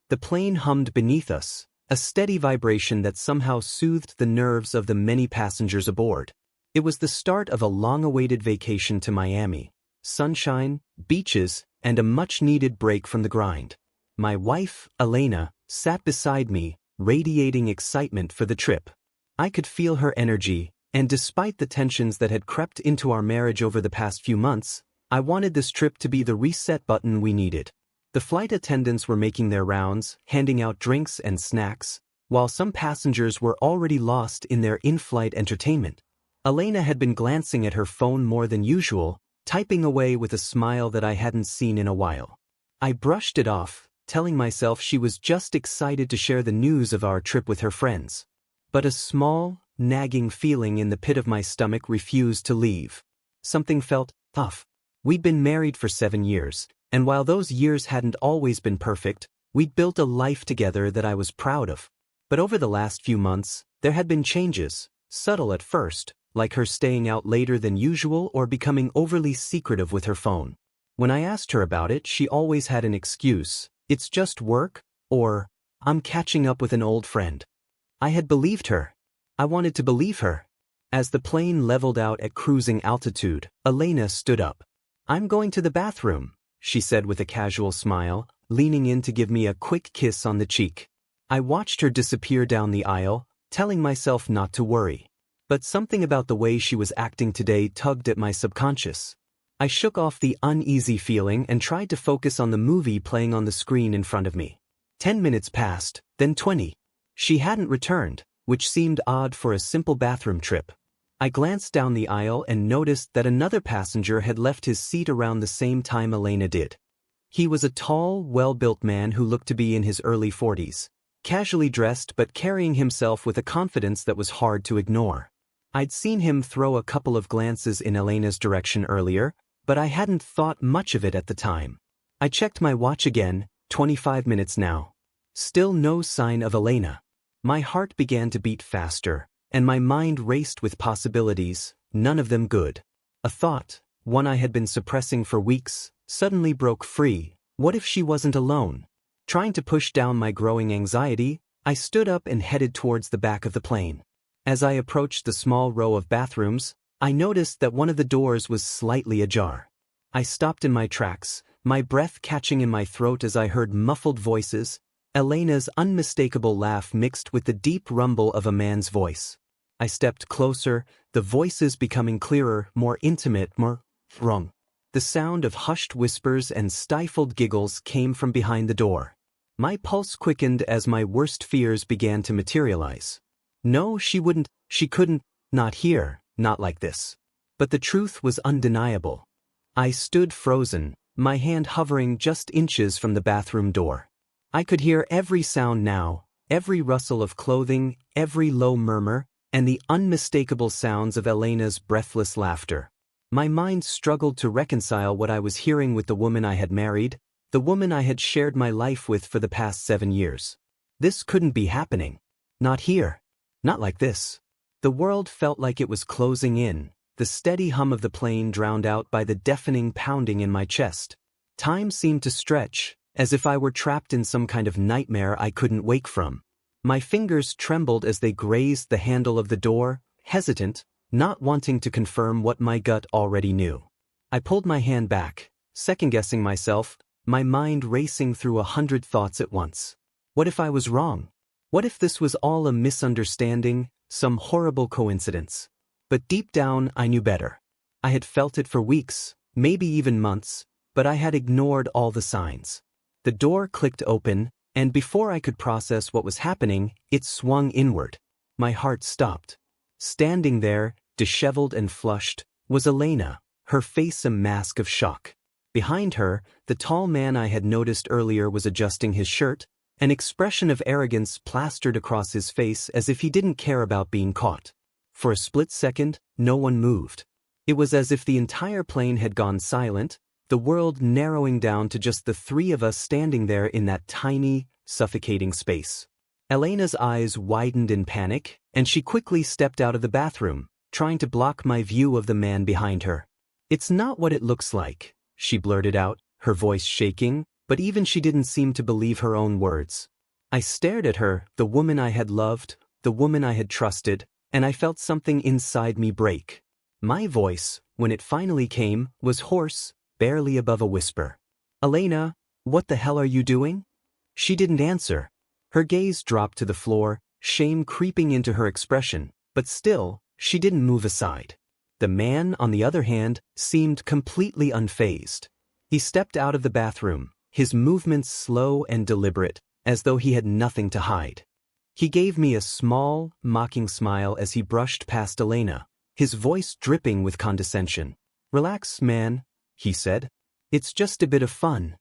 The plane hummed beneath us, a steady vibration that somehow soothed the nerves of the many passengers aboard. It was the start of a long-awaited vacation to Miami. Sunshine, beaches, and a much-needed break from the grind. My wife, Elena, sat beside me, radiating excitement for the trip. I could feel her energy, and despite the tensions that had crept into our marriage over the past few months, I wanted this trip to be the reset button we needed. The flight attendants were making their rounds, handing out drinks and snacks, while some passengers were already lost in their in-flight entertainment. Elena had been glancing at her phone more than usual, typing away with a smile that I hadn't seen in a while. I brushed it off, telling myself she was just excited to share the news of our trip with her friends. But a small, nagging feeling in the pit of my stomach refused to leave. Something felt off. We'd been married for 7 years, and while those years hadn't always been perfect, we'd built a life together that I was proud of. But over the last few months, there had been changes, subtle at first, like her staying out later than usual or becoming overly secretive with her phone. When I asked her about it, she always had an excuse. It's just work, or I'm catching up with an old friend. I had believed her. I wanted to believe her. As the plane leveled out at cruising altitude, Elena stood up. "I'm going to the bathroom," she said with a casual smile, leaning in to give me a quick kiss on the cheek. I watched her disappear down the aisle, telling myself not to worry. But something about the way she was acting today tugged at my subconscious. I shook off the uneasy feeling and tried to focus on the movie playing on the screen in front of me. 10 minutes passed, then 20. She hadn't returned, which seemed odd for a simple bathroom trip. I glanced down the aisle and noticed that another passenger had left his seat around the same time Elena did. He was a tall, well-built man who looked to be in his early 40s, casually dressed but carrying himself with a confidence that was hard to ignore. I'd seen him throw a couple of glances in Elena's direction earlier, but I hadn't thought much of it at the time. I checked my watch again, 25 minutes now. Still no sign of Elena. My heart began to beat faster, and my mind raced with possibilities, none of them good. A thought, one I had been suppressing for weeks, suddenly broke free. What if she wasn't alone? Trying to push down my growing anxiety, I stood up and headed towards the back of the plane. As I approached the small row of bathrooms, I noticed that one of the doors was slightly ajar. I stopped in my tracks, my breath catching in my throat as I heard muffled voices, Elena's unmistakable laugh mixed with the deep rumble of a man's voice. I stepped closer, the voices becoming clearer, more intimate, more wrong. The sound of hushed whispers and stifled giggles came from behind the door. My pulse quickened as my worst fears began to materialize. No, she couldn't, not here, not like this. But the truth was undeniable. I stood frozen, my hand hovering just inches from the bathroom door. I could hear every sound now, every rustle of clothing, every low murmur, and the unmistakable sounds of Elena's breathless laughter. My mind struggled to reconcile what I was hearing with the woman I had married, the woman I had shared my life with for the past 7 years. This couldn't be happening. Not here. Not like this. The world felt like it was closing in, the steady hum of the plane drowned out by the deafening pounding in my chest. Time seemed to stretch, as if I were trapped in some kind of nightmare I couldn't wake from. My fingers trembled as they grazed the handle of the door, hesitant, not wanting to confirm what my gut already knew. I pulled my hand back, second-guessing myself, my mind racing through 100 thoughts at once. What if I was wrong? What if this was all a misunderstanding, some horrible coincidence? But deep down, I knew better. I had felt it for weeks, maybe even months, but I had ignored all the signs. The door clicked open, and before I could process what was happening, it swung inward. My heart stopped. Standing there, disheveled and flushed, was Elena, her face a mask of shock. Behind her, the tall man I had noticed earlier was adjusting his shirt, an expression of arrogance plastered across his face as if he didn't care about being caught. For a split second, no one moved. It was as if the entire plane had gone silent, the world narrowing down to just the three of us standing there in that tiny, suffocating space. Elena's eyes widened in panic, and she quickly stepped out of the bathroom, trying to block my view of the man behind her. "It's not what it looks like," she blurted out, her voice shaking. But even she didn't seem to believe her own words. I stared at her, the woman I had loved, the woman I had trusted, and I felt something inside me break. My voice, when it finally came, was hoarse, barely above a whisper. "Elena, what the hell are you doing?" She didn't answer. Her gaze dropped to the floor, shame creeping into her expression, but still, she didn't move aside. The man, on the other hand, seemed completely unfazed. He stepped out of the bathroom, his movements slow and deliberate, as though he had nothing to hide. He gave me a small, mocking smile as he brushed past Elena, his voice dripping with condescension. "Relax, man," he said. "It's just a bit of fun."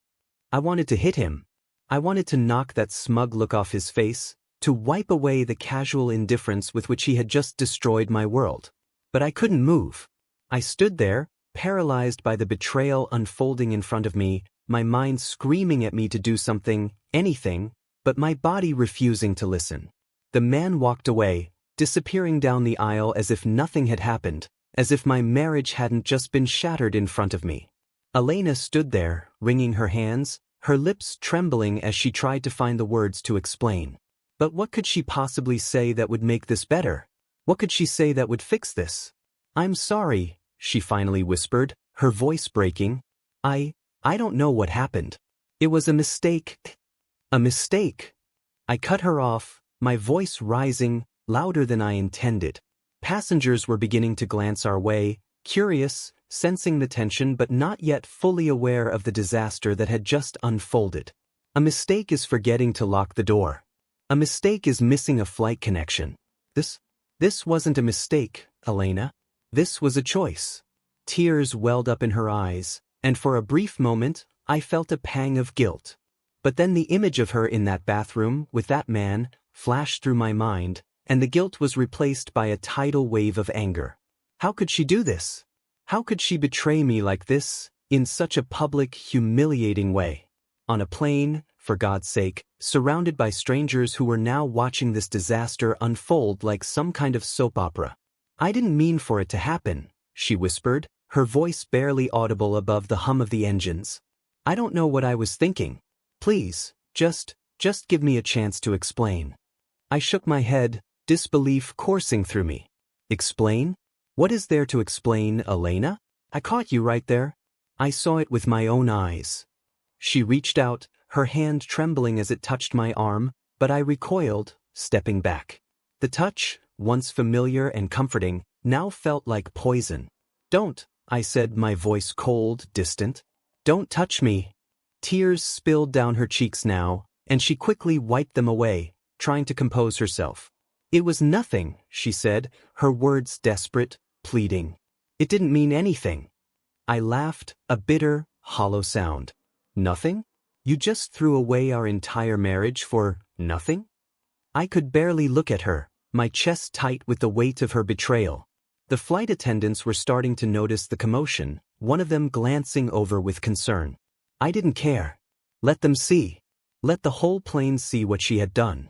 I wanted to hit him. I wanted to knock that smug look off his face, to wipe away the casual indifference with which he had just destroyed my world. But I couldn't move. I stood there, paralyzed by the betrayal unfolding in front of me, my mind screaming at me to do something, anything, but my body refusing to listen. The man walked away, disappearing down the aisle as if nothing had happened, as if my marriage hadn't just been shattered in front of me. Elena stood there, wringing her hands, her lips trembling as she tried to find the words to explain. But what could she possibly say that would make this better? What could she say that would fix this? "I'm sorry," she finally whispered, her voice breaking. I don't know what happened. It was a mistake." "A mistake?" I cut her off, my voice rising, louder than I intended. Passengers were beginning to glance our way, curious, sensing the tension but not yet fully aware of the disaster that had just unfolded. A mistake is forgetting to lock the door. A mistake is missing a flight connection. This wasn't a mistake, Elena. This was a choice. Tears welled up in her eyes, and for a brief moment, I felt a pang of guilt. But then the image of her in that bathroom, with that man, flashed through my mind, and the guilt was replaced by a tidal wave of anger. How could she do this? How could she betray me like this, in such a public, humiliating way? On a plane, for God's sake, surrounded by strangers who were now watching this disaster unfold like some kind of soap opera. "I didn't mean for it to happen," she whispered, her voice barely audible above the hum of the engines. "I don't know what I was thinking. Please, just give me a chance to explain." I shook my head, disbelief coursing through me. "Explain? What is there to explain, Elena? I caught you right there. I saw it with my own eyes." She reached out, her hand trembling as it touched my arm, but I recoiled, stepping back. The touch, once familiar and comforting, now felt like poison. "Don't," I said, my voice cold, distant. "Don't touch me." Tears spilled down her cheeks now, and she quickly wiped them away, trying to compose herself. "It was nothing," she said, her words desperate, pleading. "It didn't mean anything." I laughed, a bitter, hollow sound. "Nothing? You just threw away our entire marriage for nothing?" I could barely look at her, my chest tight with the weight of her betrayal. The flight attendants were starting to notice the commotion, one of them glancing over with concern. I didn't care. Let them see. Let the whole plane see what she had done.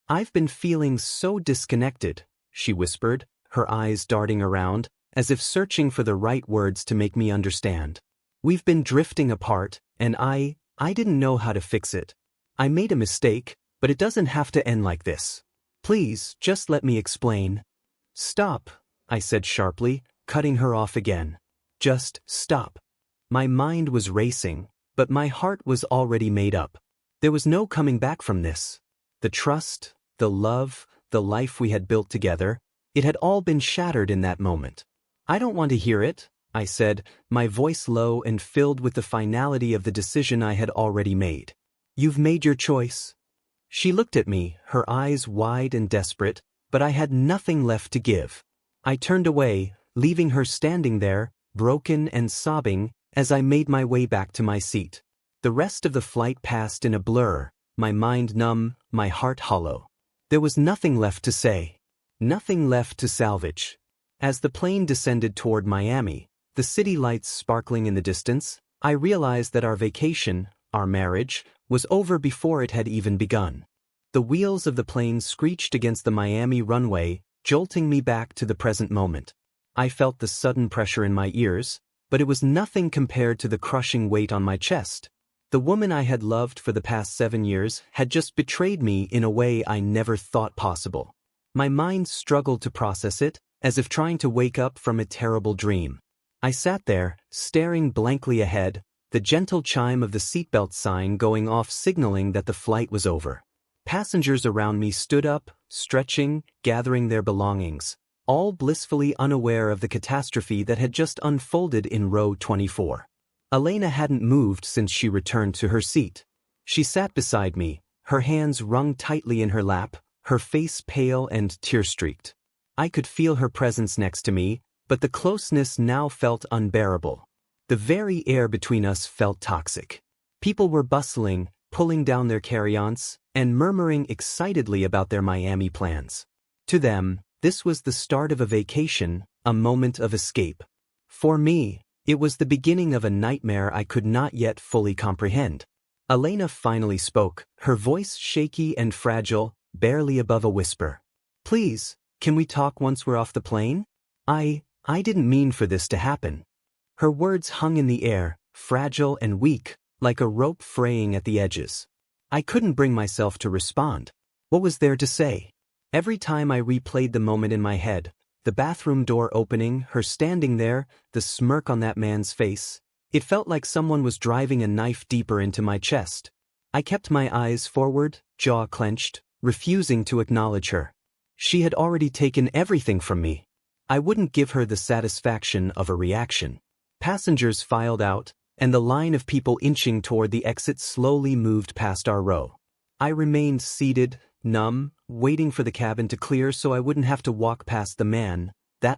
"I've been feeling so disconnected," she whispered, her eyes darting around, as if searching for the right words to make me understand. "We've been drifting apart, and I didn't know how to fix it. I made a mistake, but it doesn't have to end like this. Please, just let me explain." "Stop," I said sharply, cutting her off again. "Just stop." My mind was racing, but my heart was already made up. There was no coming back from this. The trust, the love, the life we had built together, it had all been shattered in that moment. "I don't want to hear it," I said, my voice low and filled with the finality of the decision I had already made. "You've made your choice." She looked at me, her eyes wide and desperate, but I had nothing left to give. I turned away, leaving her standing there, broken and sobbing, as I made my way back to my seat. The rest of the flight passed in a blur, my mind numb, my heart hollow. There was nothing left to say. Nothing left to salvage. As the plane descended toward Miami, the city lights sparkling in the distance, I realized that our vacation, our marriage, was over before it had even begun. The wheels of the plane screeched against the Miami runway, jolting me back to the present moment. I felt the sudden pressure in my ears, but it was nothing compared to the crushing weight on my chest. The woman I had loved for the past 7 years had just betrayed me in a way I never thought possible. My mind struggled to process it, as if trying to wake up from a terrible dream. I sat there, staring blankly ahead, the gentle chime of the seatbelt sign going off signaling that the flight was over. Passengers around me stood up, stretching, gathering their belongings, all blissfully unaware of the catastrophe that had just unfolded in row 24. Elena hadn't moved since she returned to her seat. She sat beside me, her hands wrung tightly in her lap, her face pale and tear-streaked. I could feel her presence next to me, but the closeness now felt unbearable. The very air between us felt toxic. People were bustling, pulling down their carry-ons, and murmuring excitedly about their Miami plans. To them, this was the start of a vacation, a moment of escape. For me, it was the beginning of a nightmare I could not yet fully comprehend. Elena finally spoke, her voice shaky and fragile, barely above a whisper. "Please, can we talk once we're off the plane? I didn't mean for this to happen." Her words hung in the air, fragile and weak, like a rope fraying at the edges. I couldn't bring myself to respond. What was there to say? Every time I replayed the moment in my head, the bathroom door opening, her standing there, the smirk on that man's face, it felt like someone was driving a knife deeper into my chest. I kept my eyes forward, jaw clenched, refusing to acknowledge her. She had already taken everything from me. I wouldn't give her the satisfaction of a reaction. Passengers filed out, and the line of people inching toward the exit slowly moved past our row. I remained seated, numb, waiting for the cabin to clear so I wouldn't have to walk past that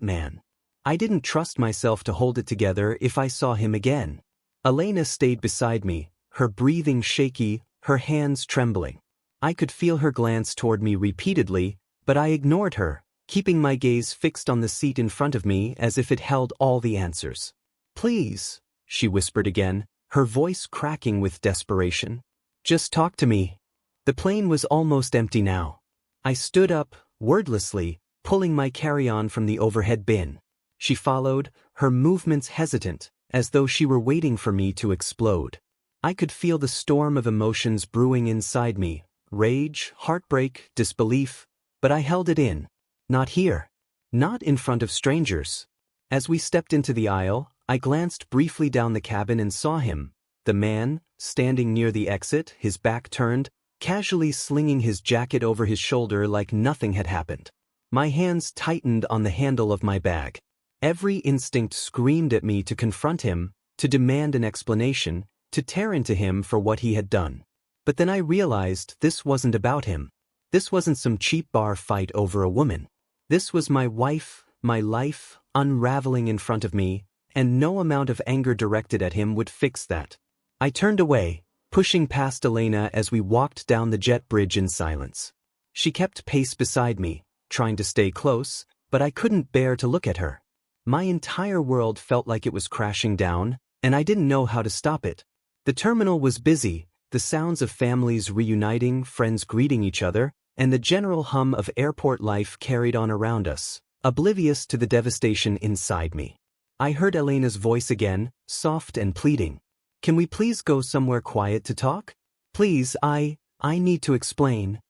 man. I didn't trust myself to hold it together if I saw him again. Elena stayed beside me, her breathing shaky, her hands trembling. I could feel her glance toward me repeatedly, but I ignored her, keeping my gaze fixed on the seat in front of me as if it held all the answers. "Please," she whispered again, her voice cracking with desperation. "Just talk to me." The plane was almost empty now. I stood up, wordlessly, pulling my carry-on from the overhead bin. She followed, her movements hesitant, as though she were waiting for me to explode. I could feel the storm of emotions brewing inside me, rage, heartbreak, disbelief, but I held it in. Not here. Not in front of strangers. As we stepped into the aisle, I glanced briefly down the cabin and saw him, the man, standing near the exit, his back turned, casually slinging his jacket over his shoulder like nothing had happened. My hands tightened on the handle of my bag. Every instinct screamed at me to confront him, to demand an explanation, to tear into him for what he had done. But then I realized this wasn't about him. This wasn't some cheap bar fight over a woman. This was my wife, my life, unraveling in front of me, and no amount of anger directed at him would fix that. I turned away, pushing past Elena as we walked down the jet bridge in silence. She kept pace beside me, trying to stay close, but I couldn't bear to look at her. My entire world felt like it was crashing down, and I didn't know how to stop it. The terminal was busy, the sounds of families reuniting, friends greeting each other, and the general hum of airport life carried on around us, oblivious to the devastation inside me. I heard Elena's voice again, soft and pleading. "Can we please go somewhere quiet to talk? Please, I need to explain."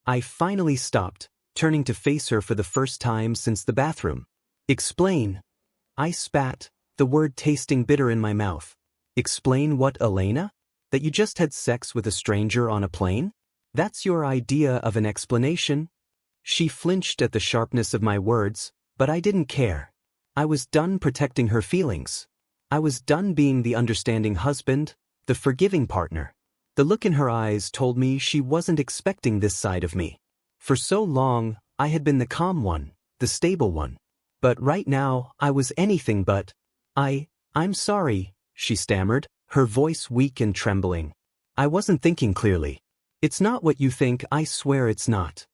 I finally stopped, turning to face her for the first time since the bathroom. "Explain." I spat, the word tasting bitter in my mouth. "Explain what, Elena? That you just had sex with a stranger on a plane? That's your idea of an explanation?" She flinched at the sharpness of my words, but I didn't care. I was done protecting her feelings. I was done being the understanding husband, the forgiving partner. The look in her eyes told me she wasn't expecting this side of me. For so long, I had been the calm one, the stable one. But right now, I was anything but. I'm sorry," she stammered, her voice weak and trembling. "I wasn't thinking clearly. It's not what you think, I swear it's not."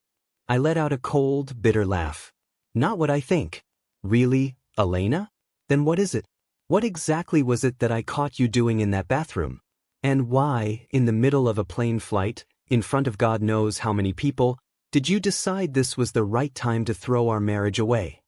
I let out a cold, bitter laugh. "Not what I think. Really, Elena? Then what is it? What exactly was it that I caught you doing in that bathroom? And why, in the middle of a plane flight, in front of God knows how many people, did you decide this was the right time to throw our marriage away?"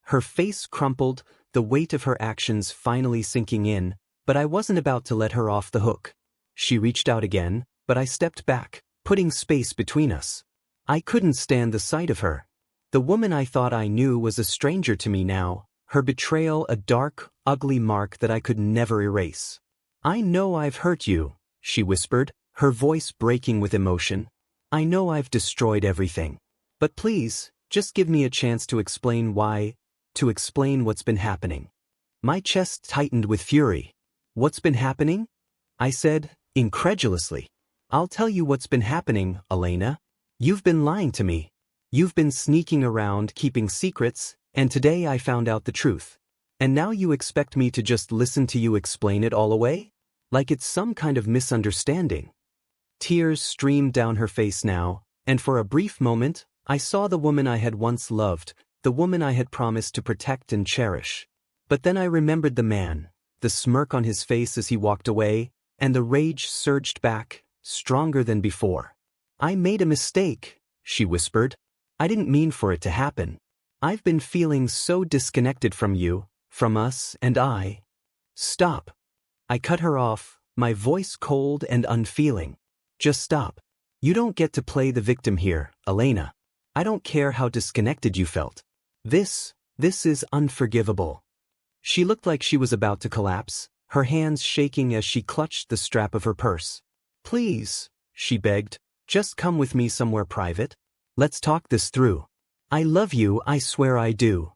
Her face crumpled, the weight of her actions finally sinking in, but I wasn't about to let her off the hook. She reached out again, but I stepped back, putting space between us. I couldn't stand the sight of her. The woman I thought I knew was a stranger to me now, her betrayal a dark, ugly mark that I could never erase. "I know I've hurt you," she whispered, her voice breaking with emotion. "I know I've destroyed everything. But please, just give me a chance to explain what's been happening." My chest tightened with fury. "What's been happening?" I said, incredulously. "I'll tell you what's been happening, Elena. You've been lying to me. You've been sneaking around, keeping secrets, and today I found out the truth. And now you expect me to just listen to you explain it all away? Like it's some kind of misunderstanding." Tears streamed down her face now, and for a brief moment, I saw the woman I had once loved, the woman I had promised to protect and cherish. But then I remembered the man, the smirk on his face as he walked away, and the rage surged back, stronger than before. "I made a mistake," she whispered. "I didn't mean for it to happen. I've been feeling so disconnected from you, from us, and I—" "Stop." I cut her off, my voice cold and unfeeling. "Just stop. You don't get to play the victim here, Elena. I don't care how disconnected you felt. This is unforgivable." She looked like she was about to collapse, her hands shaking as she clutched the strap of her purse. "Please," she begged, "just come with me somewhere private. Let's talk this through. I love you, I swear I do."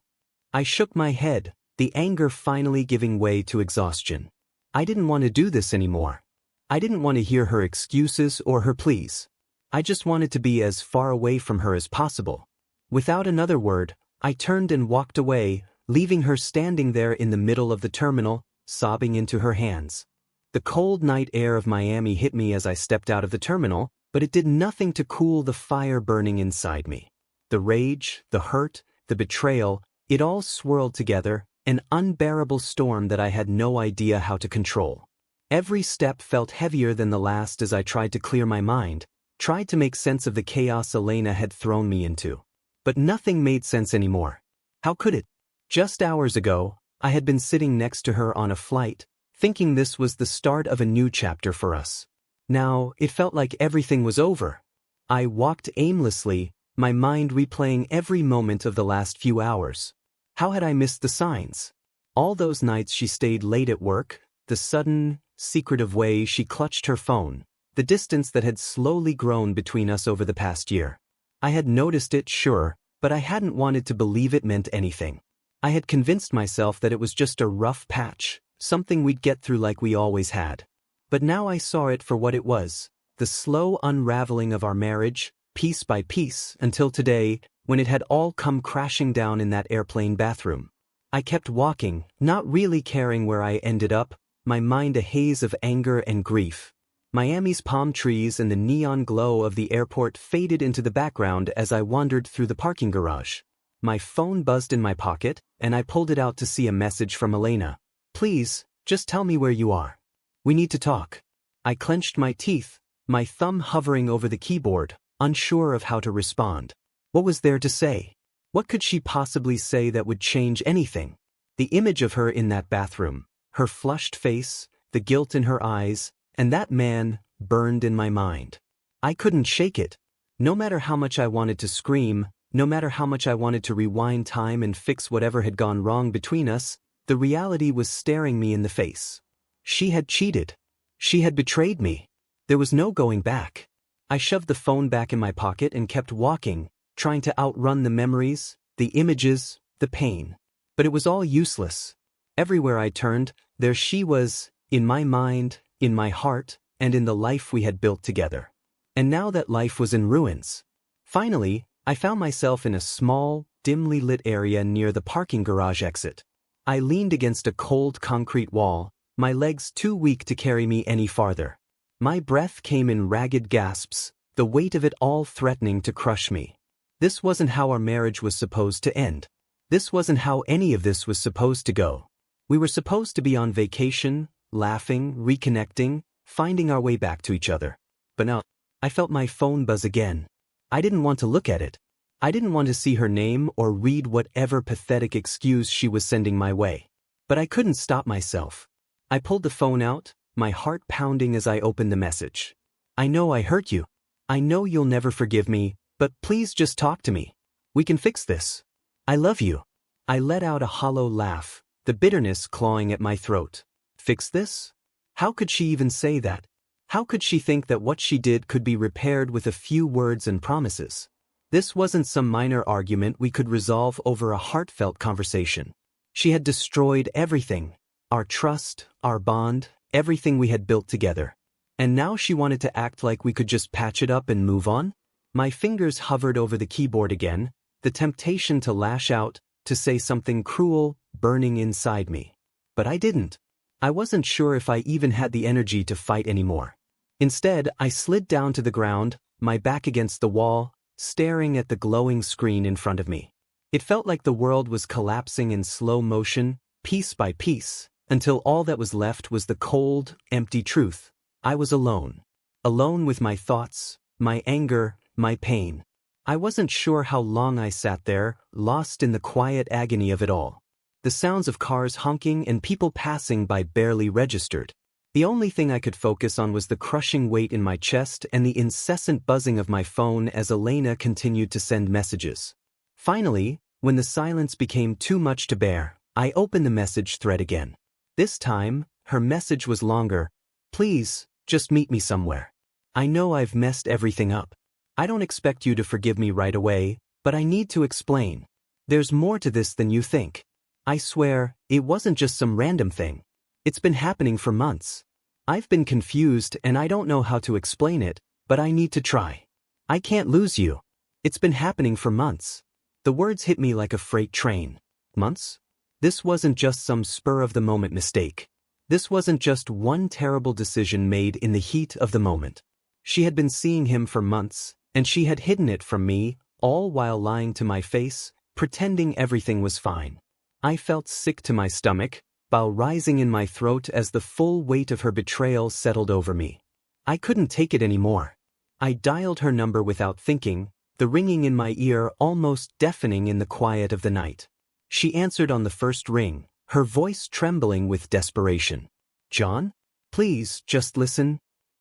I shook my head, the anger finally giving way to exhaustion. I didn't want to do this anymore. I didn't want to hear her excuses or her pleas. I just wanted to be as far away from her as possible. Without another word, I turned and walked away, leaving her standing there in the middle of the terminal, sobbing into her hands. The cold night air of Miami hit me as I stepped out of the terminal, but it did nothing to cool the fire burning inside me. The rage, the hurt, the betrayal, it all swirled together, an unbearable storm that I had no idea how to control. Every step felt heavier than the last as I tried to clear my mind, tried to make sense of the chaos Elena had thrown me into. But nothing made sense anymore. How could it? Just hours ago, I had been sitting next to her on a flight, thinking this was the start of a new chapter for us. Now, it felt like everything was over. I walked aimlessly, my mind replaying every moment of the last few hours. How had I missed the signs? All those nights she stayed late at work, the sudden, secretive way she clutched her phone, the distance that had slowly grown between us over the past year. I had noticed it, sure, but I hadn't wanted to believe it meant anything. I had convinced myself that it was just a rough patch, something we'd get through like we always had. But now I saw it for what it was, the slow unraveling of our marriage, piece by piece, until today, when it had all come crashing down in that airplane bathroom. I kept walking, not really caring where I ended up, my mind a haze of anger and grief. Miami's palm trees and the neon glow of the airport faded into the background as I wandered through the parking garage. My phone buzzed in my pocket, and I pulled it out to see a message from Elena. "Please, just tell me where you are. We need to talk." I clenched my teeth, my thumb hovering over the keyboard, unsure of how to respond. What was there to say? What could she possibly say that would change anything? The image of her in that bathroom, her flushed face, the guilt in her eyes, and that man burned in my mind. I couldn't shake it. No matter how much I wanted to scream, no matter how much I wanted to rewind time and fix whatever had gone wrong between us, the reality was staring me in the face. She had cheated. She had betrayed me. There was no going back. I shoved the phone back in my pocket and kept walking, trying to outrun the memories, the images, the pain. But it was all useless. Everywhere I turned, there she was, in my mind, in my heart, and in the life we had built together. And now that life was in ruins. Finally, I found myself in a small, dimly lit area near the parking garage exit. I leaned against a cold concrete wall, my legs too weak to carry me any farther. My breath came in ragged gasps, the weight of it all threatening to crush me. This wasn't how our marriage was supposed to end. This wasn't how any of this was supposed to go. We were supposed to be on vacation, laughing, reconnecting, finding our way back to each other. But now, I felt my phone buzz again. I didn't want to look at it. I didn't want to see her name or read whatever pathetic excuse she was sending my way. But I couldn't stop myself. I pulled the phone out, my heart pounding as I opened the message. I know I hurt you. I know you'll never forgive me, but please just talk to me. We can fix this. I love you. I let out a hollow laugh, the bitterness clawing at my throat. Fix this? How could she even say that? How could she think that what she did could be repaired with a few words and promises? This wasn't some minor argument we could resolve over a heartfelt conversation. She had destroyed everything, our trust, our bond, everything we had built together. And now she wanted to act like we could just patch it up and move on? My fingers hovered over the keyboard again, the temptation to lash out, to say something cruel, burning inside me. But I didn't. I wasn't sure if I even had the energy to fight anymore. Instead, I slid down to the ground, my back against the wall, staring at the glowing screen in front of me. It felt like the world was collapsing in slow motion, piece by piece, until all that was left was the cold, empty truth. I was alone. Alone with my thoughts, my anger, my pain. I wasn't sure how long I sat there, lost in the quiet agony of it all. The sounds of cars honking and people passing by barely registered. The only thing I could focus on was the crushing weight in my chest and the incessant buzzing of my phone as Elena continued to send messages. Finally, when the silence became too much to bear, I opened the message thread again. This time, her message was longer. Please, just meet me somewhere. I know I've messed everything up. I don't expect you to forgive me right away, but I need to explain. There's more to this than you think. I swear, it wasn't just some random thing. It's been happening for months. I've been confused and I don't know how to explain it, but I need to try. I can't lose you. It's been happening for months. The words hit me like a freight train. Months? This wasn't just some spur-of-the-moment mistake. This wasn't just one terrible decision made in the heat of the moment. She had been seeing him for months, and she had hidden it from me, all while lying to my face, pretending everything was fine. I felt sick to my stomach, bile rising in my throat as the full weight of her betrayal settled over me. I couldn't take it anymore. I dialed her number without thinking, the ringing in my ear almost deafening in the quiet of the night. She answered on the first ring, her voice trembling with desperation. John? Please, just listen.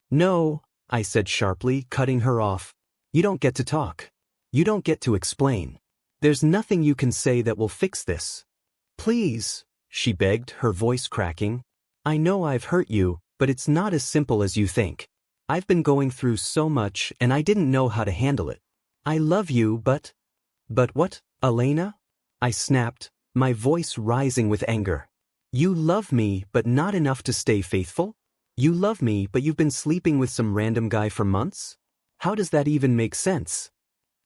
No, I said sharply, cutting her off. You don't get to talk. You don't get to explain. There's nothing you can say that will fix this. Please, she begged, her voice cracking. I know I've hurt you, but it's not as simple as you think. I've been going through so much and I didn't know how to handle it. I love you, but... But what, Elena? I snapped, my voice rising with anger. You love me, but not enough to stay faithful? You love me, but you've been sleeping with some random guy for months? How does that even make sense?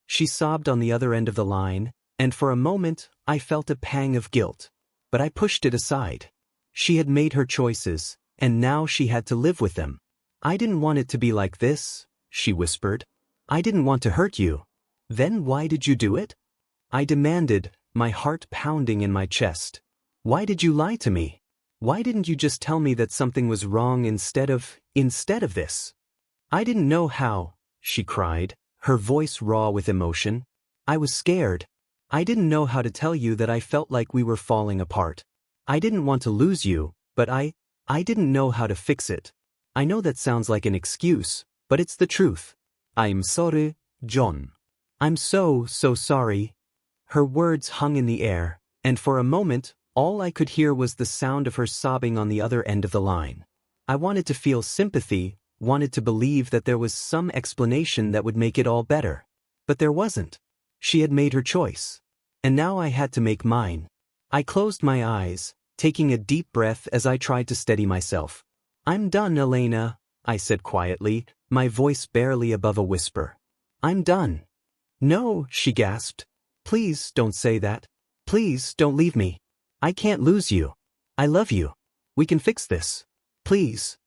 She sobbed on the other end of the line, and for a moment, I felt a pang of guilt. But I pushed it aside. She had made her choices, and now she had to live with them. I didn't want it to be like this, she whispered. I didn't want to hurt you. Then why did you do it? I demanded, my heart pounding in my chest. Why did you lie to me? Why didn't you just tell me that something was wrong instead of this? I didn't know how, she cried, her voice raw with emotion. I was scared. I didn't know how to tell you that I felt like we were falling apart. I didn't want to lose you, but I didn't know how to fix it. I know that sounds like an excuse, but it's the truth. I'm sorry, John. I'm so sorry. Her words hung in the air, and for a moment, all I could hear was the sound of her sobbing on the other end of the line. I wanted to feel sympathy, wanted to believe that there was some explanation that would make it all better. But there wasn't. She had made her choice. And now I had to make mine. I closed my eyes, taking a deep breath as I tried to steady myself. I'm done, Elena, I said quietly, my voice barely above a whisper. I'm done. No, she gasped. Please don't say that. Please don't leave me. I can't lose you. I love you. We can fix this. Please.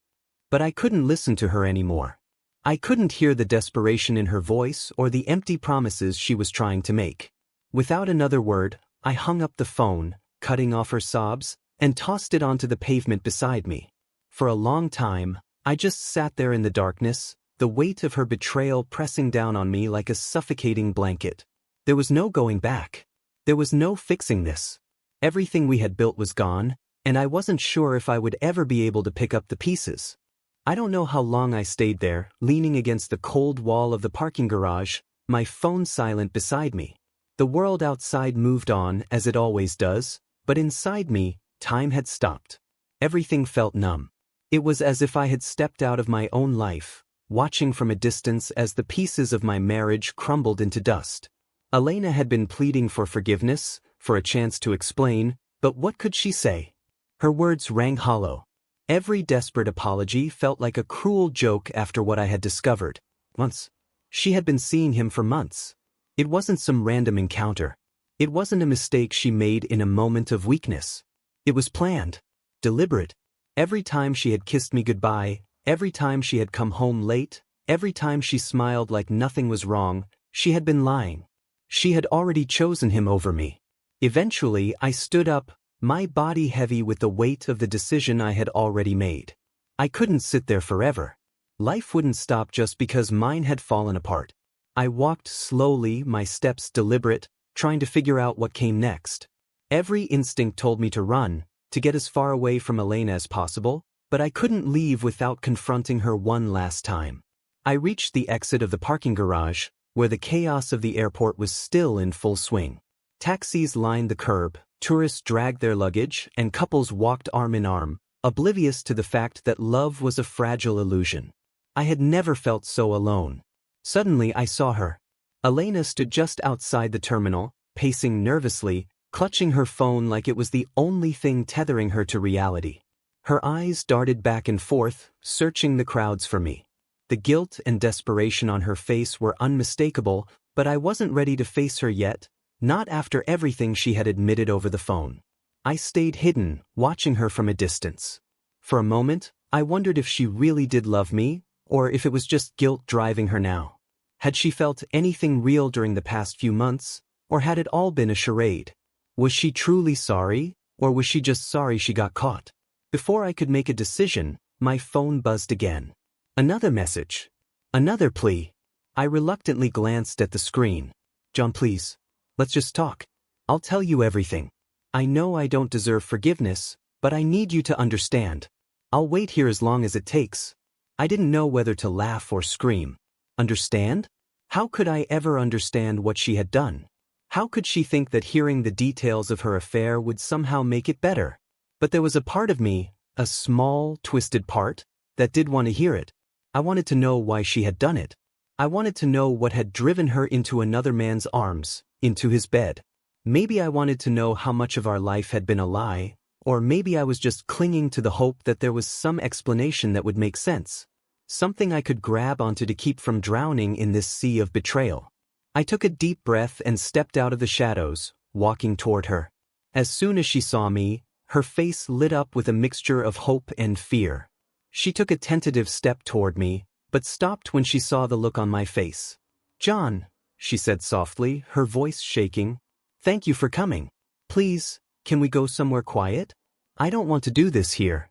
But I couldn't listen to her anymore. I couldn't hear the desperation in her voice or the empty promises she was trying to make. Without another word, I hung up the phone, cutting off her sobs, and tossed it onto the pavement beside me. For a long time, I just sat there in the darkness, the weight of her betrayal pressing down on me like a suffocating blanket. There was no going back. There was no fixing this. Everything we had built was gone, and I wasn't sure if I would ever be able to pick up the pieces. I don't know how long I stayed there, leaning against the cold wall of the parking garage, my phone silent beside me. The world outside moved on, as it always does, but inside me, time had stopped. Everything felt numb. It was as if I had stepped out of my own life, watching from a distance as the pieces of my marriage crumbled into dust. Elena had been pleading for forgiveness, for a chance to explain, but what could she say? Her words rang hollow. Every desperate apology felt like a cruel joke after what I had discovered. Once. She had been seeing him for months. It wasn't some random encounter. It wasn't a mistake she made in a moment of weakness. It was planned. Deliberate. Every time she had kissed me goodbye, every time she had come home late, every time she smiled like nothing was wrong, she had been lying. She had already chosen him over me. Eventually, I stood up, my body heavy with the weight of the decision I had already made. I couldn't sit there forever. Life wouldn't stop just because mine had fallen apart. I walked slowly, my steps deliberate, trying to figure out what came next. Every instinct told me to run, to get as far away from Elena as possible, but I couldn't leave without confronting her one last time. I reached the exit of the parking garage, where the chaos of the airport was still in full swing. Taxis lined the curb, tourists dragged their luggage, and couples walked arm in arm, oblivious to the fact that love was a fragile illusion. I had never felt so alone. Suddenly I saw her. Elena stood just outside the terminal, pacing nervously, clutching her phone like it was the only thing tethering her to reality. Her eyes darted back and forth, searching the crowds for me. The guilt and desperation on her face were unmistakable, but I wasn't ready to face her yet, not after everything she had admitted over the phone. I stayed hidden, watching her from a distance. For a moment, I wondered if she really did love me, or if it was just guilt driving her now. Had she felt anything real during the past few months, or had it all been a charade? Was she truly sorry, or was she just sorry she got caught? Before I could make a decision, my phone buzzed again. Another message. Another plea. I reluctantly glanced at the screen. John, please. Let's just talk. I'll tell you everything. I know I don't deserve forgiveness, but I need you to understand. I'll wait here as long as it takes. I didn't know whether to laugh or scream. Understand? How could I ever understand what she had done? How could she think that hearing the details of her affair would somehow make it better? But there was a part of me, a small, twisted part, that did want to hear it. I wanted to know why she had done it. I wanted to know what had driven her into another man's arms, into his bed. Maybe I wanted to know how much of our life had been a lie, or maybe I was just clinging to the hope that there was some explanation that would make sense. Something I could grab onto to keep from drowning in this sea of betrayal. I took a deep breath and stepped out of the shadows, walking toward her. As soon as she saw me, her face lit up with a mixture of hope and fear. She took a tentative step toward me, but stopped when she saw the look on my face. John, she said softly, her voice shaking. Thank you for coming. Please, can we go somewhere quiet? I don't want to do this here.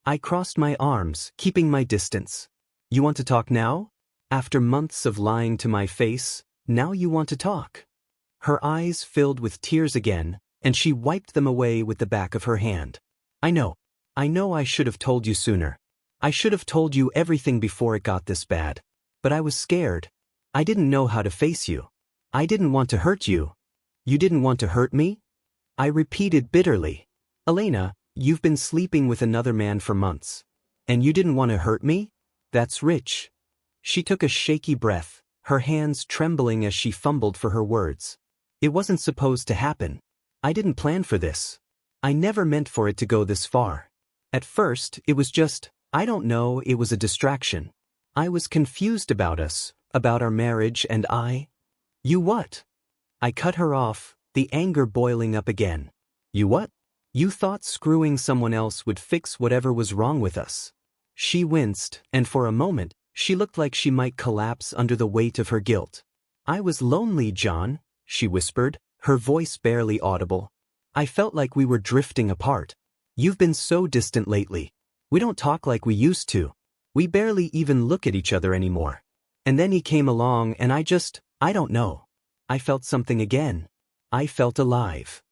I crossed my arms, keeping my distance. You want to talk now? After months of lying to my face, now you want to talk. Her eyes filled with tears again, and she wiped them away with the back of her hand. I know I should have told you sooner. I should have told you everything before it got this bad. But I was scared. I didn't know how to face you. I didn't want to hurt you. You didn't want to hurt me? I repeated bitterly. Elena, you've been sleeping with another man for months. And you didn't want to hurt me? That's rich. She took a shaky breath, her hands trembling as she fumbled for her words. It wasn't supposed to happen. I didn't plan for this. I never meant for it to go this far. At first, it was just, I don't know, it was a distraction. I was confused about us, about our marriage, and You what? I cut her off, the anger boiling up again. You what? You thought screwing someone else would fix whatever was wrong with us. She winced, and for a moment, she looked like she might collapse under the weight of her guilt. I was lonely, John, she whispered, her voice barely audible. I felt like we were drifting apart. You've been so distant lately. We don't talk like we used to. We barely even look at each other anymore. And then he came along and I don't know. I felt something again. I felt alive.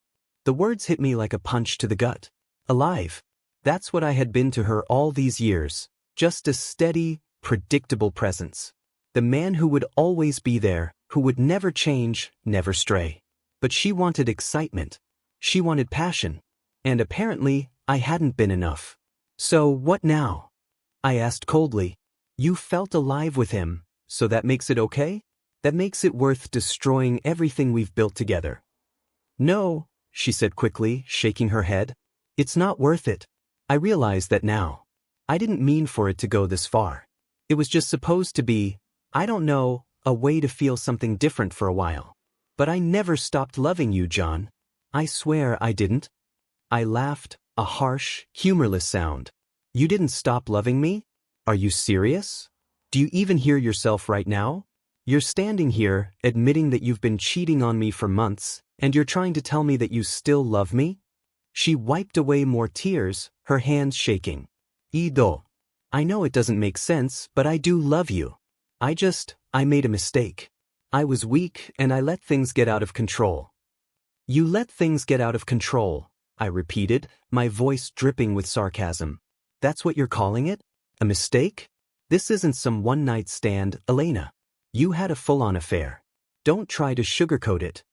The words hit me like a punch to the gut. alive. That's what I had been to her all these years, just a steady, predictable presence. The man who would always be there, who would never change, never stray. But she wanted excitement. She wanted passion. And apparently, I hadn't been enough. So what now? I asked coldly. You felt alive with him, so that makes it okay? That makes it worth destroying everything we've built together. No, she said quickly, shaking her head. It's not worth it. I realize that now. I didn't mean for it to go this far. It was just supposed to be, I don't know, a way to feel something different for a while. But I never stopped loving you, John. I swear I didn't. I laughed, a harsh, humorless sound. You didn't stop loving me? Are you serious? Do you even hear yourself right now? You're standing here, admitting that you've been cheating on me for months, and you're trying to tell me that you still love me? She wiped away more tears, her hands shaking. Ido. I know it doesn't make sense, but I do love you. I made a mistake. I was weak and I let things get out of control. You let things get out of control, I repeated, my voice dripping with sarcasm. That's what you're calling it? A mistake? This isn't some one-night stand, Elena. You had a full-on affair. Don't try to sugarcoat it.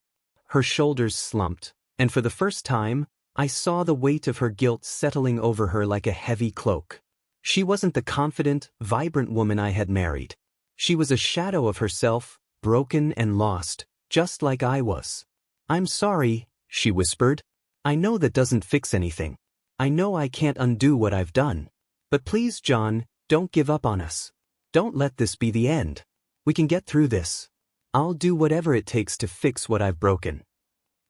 Her shoulders slumped, and for the first time, I saw the weight of her guilt settling over her like a heavy cloak. She wasn't the confident, vibrant woman I had married. She was a shadow of herself, broken and lost, just like I was. I'm sorry, she whispered. I know that doesn't fix anything. I know I can't undo what I've done. But please, John, don't give up on us. Don't let this be the end. We can get through this. I'll do whatever it takes to fix what I've broken.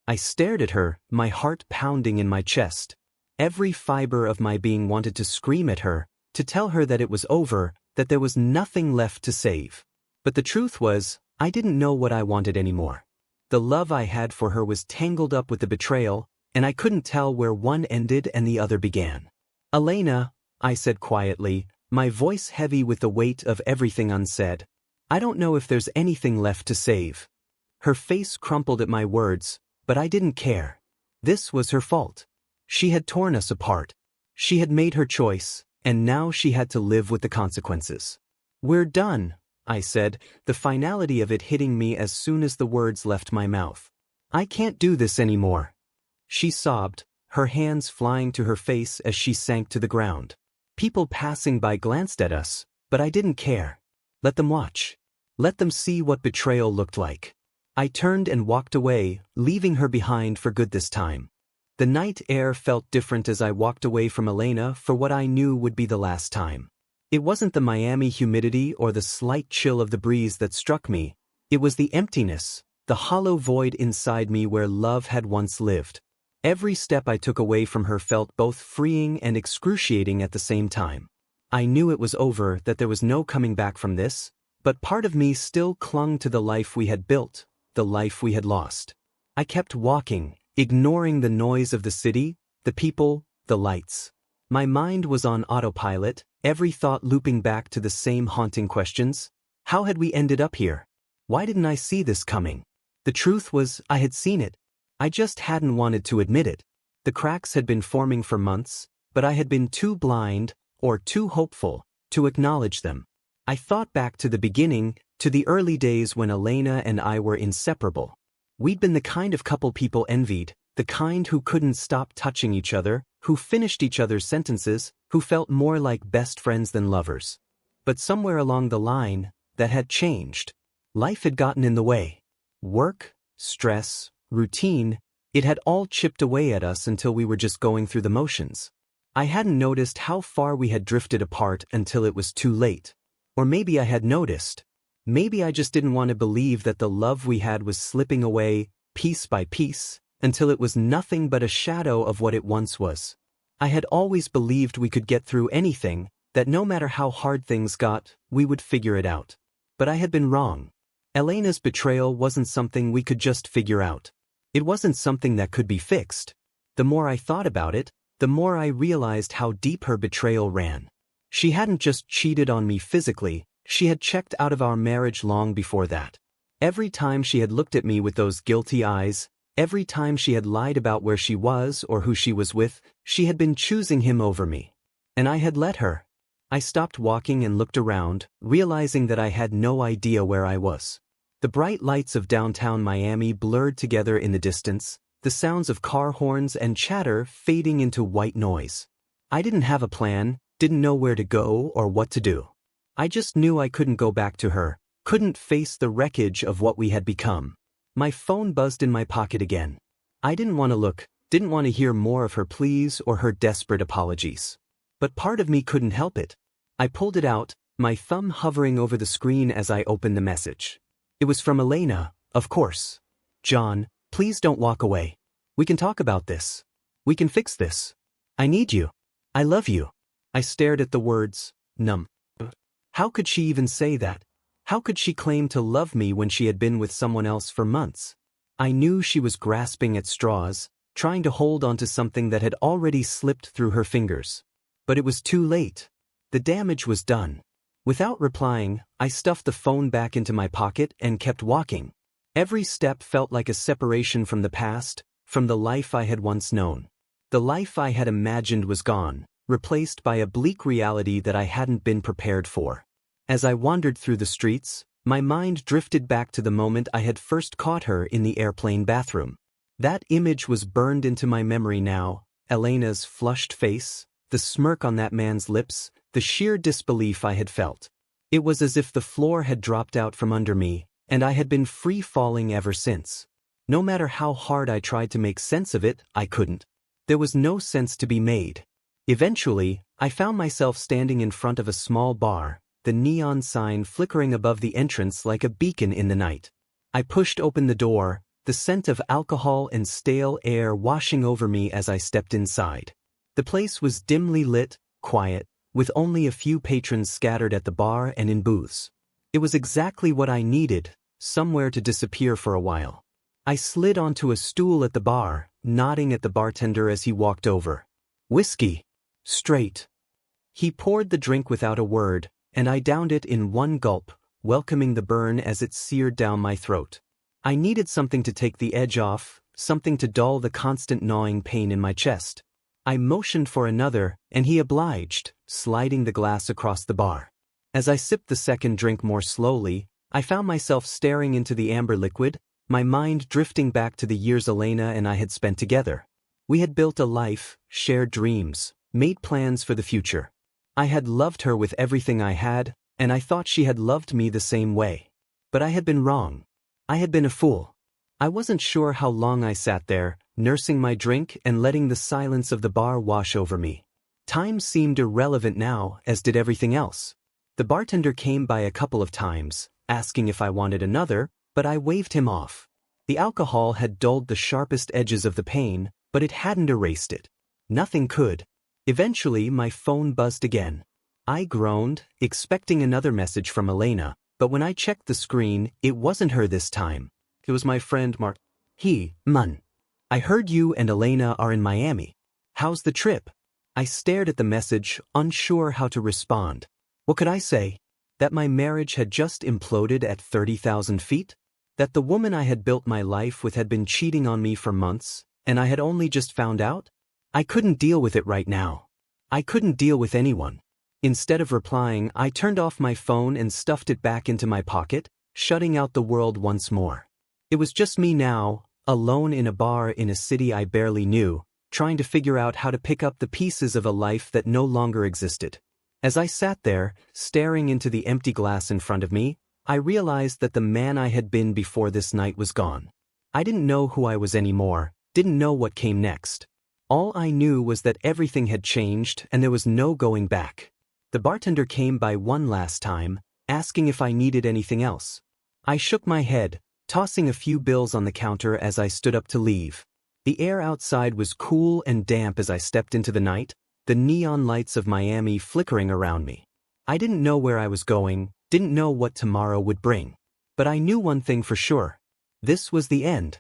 I stared at her, my heart pounding in my chest. Every fiber of my being wanted to scream at her, to tell her that it was over, that there was nothing left to save. But the truth was, I didn't know what I wanted anymore. The love I had for her was tangled up with the betrayal, and I couldn't tell where one ended and the other began. Elena, I said quietly, my voice heavy with the weight of everything unsaid. I don't know if there's anything left to save. Her face crumpled at my words, but I didn't care. This was her fault. She had torn us apart. She had made her choice, and now she had to live with the consequences. We're done, I said, the finality of it hitting me as soon as the words left my mouth. I can't do this anymore. She sobbed, her hands flying to her face as she sank to the ground. People passing by glanced at us, but I didn't care. Let them watch. Let them see what betrayal looked like. I turned and walked away, leaving her behind for good this time. The night air felt different as I walked away from Elena for what I knew would be the last time. It wasn't the Miami humidity or the slight chill of the breeze that struck me. It was the emptiness, the hollow void inside me where love had once lived. Every step I took away from her felt both freeing and excruciating at the same time. I knew it was over, that there was no coming back from this, but part of me still clung to the life we had built, the life we had lost. I kept walking, ignoring the noise of the city, the people, the lights. My mind was on autopilot, every thought looping back to the same haunting questions. How had we ended up here? Why didn't I see this coming? The truth was, I had seen it. I just hadn't wanted to admit it. The cracks had been forming for months, but I had been too blind, or too hopeful, to acknowledge them. I thought back to the beginning, to the early days when Elena and I were inseparable. We'd been the kind of couple people envied, the kind who couldn't stop touching each other, who finished each other's sentences, who felt more like best friends than lovers. But somewhere along the line, that had changed. Life had gotten in the way. Work, stress, routine, it had all chipped away at us until we were just going through the motions. I hadn't noticed how far we had drifted apart until it was too late. Or maybe I had noticed. Maybe I just didn't want to believe that the love we had was slipping away, piece by piece, until it was nothing but a shadow of what it once was. I had always believed we could get through anything, that no matter how hard things got, we would figure it out. But I had been wrong. Elena's betrayal wasn't something we could just figure out. It wasn't something that could be fixed. The more I thought about it, the more I realized how deep her betrayal ran. She hadn't just cheated on me physically, she had checked out of our marriage long before that. Every time she had looked at me with those guilty eyes, Every time she had lied about where she was or who she was with, she had been choosing him over me. And I had let her. I stopped walking and looked around, realizing that I had no idea where I was. The bright lights of downtown Miami blurred together in the distance, the sounds of car horns and chatter fading into white noise. I didn't have a plan, didn't know where to go or what to do. I just knew I couldn't go back to her, couldn't face the wreckage of what we had become. My phone buzzed in my pocket again. I didn't want to look, didn't want to hear more of her pleas or her desperate apologies. But part of me couldn't help it. I pulled it out, my thumb hovering over the screen as I opened the message. It was from Elena, of course. "John, please don't walk away. We can talk about this. We can fix this. I need you. I love you." I stared at the words, numb. How could she even say that? How could she claim to love me when she had been with someone else for months? I knew she was grasping at straws, trying to hold onto something that had already slipped through her fingers. But it was too late. The damage was done. Without replying, I stuffed the phone back into my pocket and kept walking. Every step felt like a separation from the past, from the life I had once known. The life I had imagined was gone, replaced by a bleak reality that I hadn't been prepared for. As I wandered through the streets, my mind drifted back to the moment I had first caught her in the airplane bathroom. That image was burned into my memory now, Elena's flushed face, the smirk on that man's lips, the sheer disbelief I had felt. It was as if the floor had dropped out from under me, and I had been free falling ever since. No matter how hard I tried to make sense of it, I couldn't. There was no sense to be made. Eventually, I found myself standing in front of a small bar, the neon sign flickering above the entrance like a beacon in the night. I pushed open the door, the scent of alcohol and stale air washing over me as I stepped inside. The place was dimly lit, quiet, with only a few patrons scattered at the bar and in booths. It was exactly what I needed, somewhere to disappear for a while. I slid onto a stool at the bar, nodding at the bartender as he walked over. "Whiskey. Straight." He poured the drink without a word, and I downed it in one gulp, welcoming the burn as it seared down my throat. I needed something to take the edge off, something to dull the constant gnawing pain in my chest. I motioned for another, and he obliged, sliding the glass across the bar. As I sipped the second drink more slowly, I found myself staring into the amber liquid, my mind drifting back to the years Elena and I had spent together. We had built a life, shared dreams, made plans for the future. I had loved her with everything I had, and I thought she had loved me the same way. But I had been wrong. I had been a fool. I wasn't sure how long I sat there, nursing my drink and letting the silence of the bar wash over me. Time seemed irrelevant now, as did everything else. The bartender came by a couple of times, asking if I wanted another, but I waved him off. The alcohol had dulled the sharpest edges of the pain, but it hadn't erased it. Nothing could. Eventually, my phone buzzed again. I groaned, expecting another message from Elena, but when I checked the screen, it wasn't her this time. It was my friend Mark. "Man. I heard you and Elena are in Miami. How's the trip?" I stared at the message, unsure how to respond. What could I say? That my marriage had just imploded at 30,000 feet? That the woman I had built my life with had been cheating on me for months, and I had only just found out? I couldn't deal with it right now. I couldn't deal with anyone. Instead of replying, I turned off my phone and stuffed it back into my pocket, shutting out the world once more. It was just me now, alone in a bar in a city I barely knew, trying to figure out how to pick up the pieces of a life that no longer existed. As I sat there, staring into the empty glass in front of me, I realized that the man I had been before this night was gone. I didn't know who I was anymore, didn't know what came next. All I knew was that everything had changed and there was no going back. The bartender came by one last time, asking if I needed anything else. I shook my head, tossing a few bills on the counter as I stood up to leave. The air outside was cool and damp as I stepped into the night, the neon lights of Miami flickering around me. I didn't know where I was going, didn't know what tomorrow would bring. But I knew one thing for sure. This was the end.